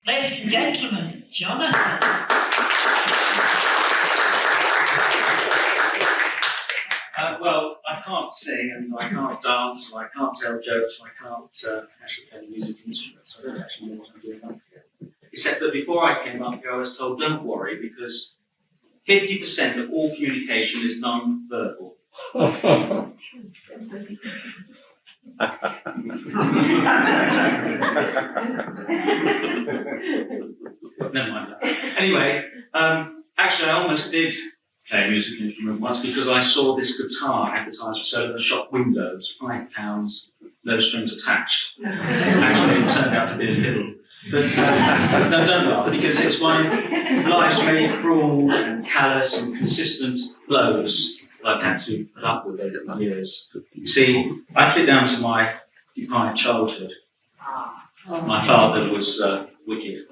Ladies and gentlemen, Jonathan. Well, I can't sing, and I can't dance, and I can't tell jokes, and I can't actually play music instruments. I don't actually know what I'm doing up here. Except that before I came up here, I was told, don't worry, because 50% of all communication is non-verbal. Never mind that. Anyway, actually, I almost did play a music instrument once because I saw this guitar advertised for sale in the shop windows, £5, no strings attached. Actually, it turned out to be a fiddle. But no, don't laugh, because it's my life's many cruel and callous and consistent blows that I've had to put up with over the years. You see, I put it down to my defiant childhood. My father was wicked.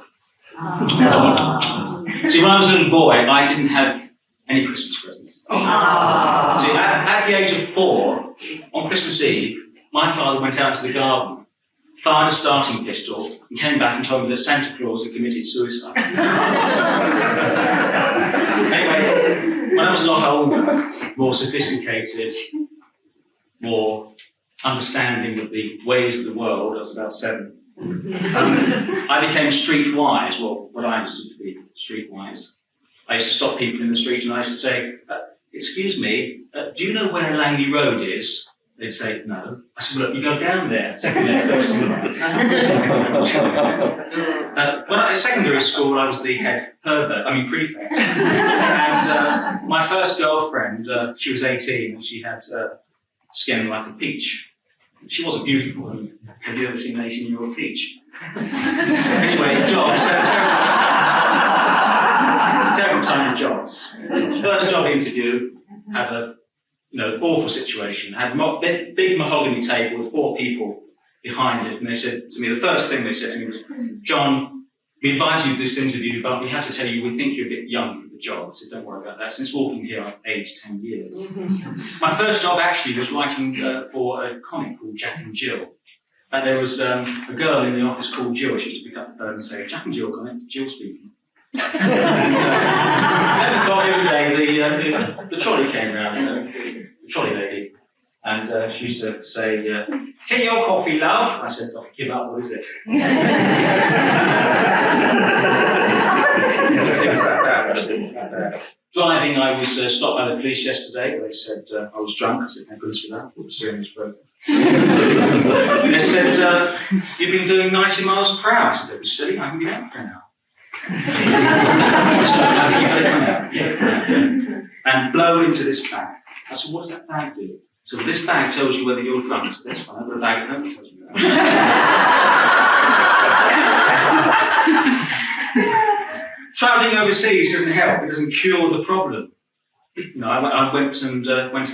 See, when I was a little boy, I didn't have any Christmas presents. See, at the age of 4, on Christmas Eve, my father went out to the garden, fired a starting pistol, and came back and told me that Santa Claus had committed suicide. Anyway, when I was a lot older, more sophisticated, more understanding of the ways of the world, I was about 7, I became streetwise, well, what I understood to be streetwise. I used to stop people in the street and I used to say, excuse me, do you know where Langley Road is? They'd say, no. I said, well, look, you go down there, second left, first on the right. When I was at secondary school, I was the head prefect. And my first girlfriend, she was 18 and she had skin like a peach. She wasn't beautiful. Have you ever seen an 18-year-old peach? Anyway, jobs. Terrible time of jobs. First job interview, had a awful situation. Had a big mahogany table with 4 people behind it, and they said to me, the first thing they said to me was, John, we invited you to this interview, but we have to tell you we think you're a bit young for the job. I said, don't worry about that. Since walking here, I've aged 10 years. My first job actually was writing for a comic called Jack and Jill. And there was a girl in the office called Jill. She used to pick up the phone and say, Jack and Jill comic, Jill speaking. And every day the trolley came round, the trolley lady, and she used to say, "Take your coffee, love." I said, "Oh, give up, what is it?" It was that bad. Driving, I was stopped by the police yesterday. They said I was drunk. I said, "Thank goodness for that. The steering was broken." They said, "You've been doing 90 miles per hour." I said, "That was silly. I can be out for an hour." And blow into this bag. I said, what does that bag do? So this bag tells you whether you're drunk. So that's fine. I've got a bag that tells me that. Travelling overseas doesn't help. It doesn't cure the problem. I went and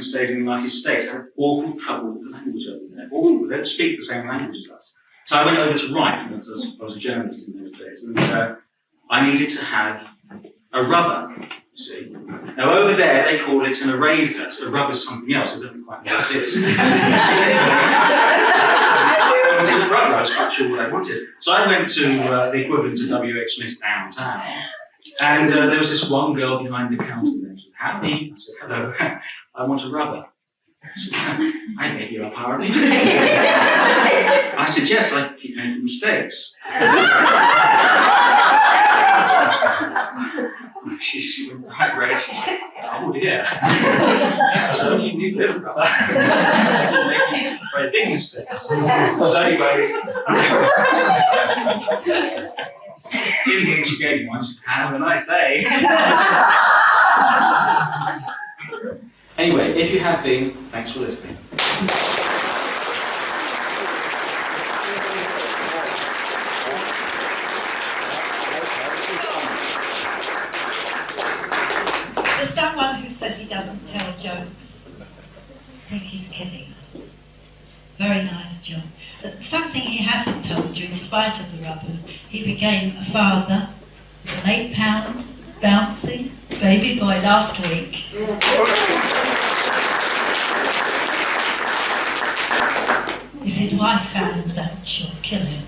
stayed in the United States. I had awful trouble with the language over there. Awful. They don't speak the same language as us. So I went over to write, because I was a journalist in those days. And I needed to have a rubber, you see. Now over there they call it an eraser, so a rubber's something else. I don't quite know what it is. I wanted a rubber, I was quite sure what I wanted. So I went to the equivalent to W.H. Smith's downtown. And there was this one girl behind the counter there. She said, howdy. I said, hello, I want a rubber. She said, I beg your pardon. I said, yes, I keep making mistakes. She went right red. She said, oh dear. So you need this rubber. You're making very big mistakes. So anyway, in the end she gave me one. She said, have a nice day. Anyway, if you have been, thanks for listening. There's someone who says he doesn't tell jokes. I think he's kidding us. Very nice job. But something he hasn't told you, in spite of the rubbers, he became a father, an 8-pound, bouncy baby boy last week. If his wife finds that, she'll kill him.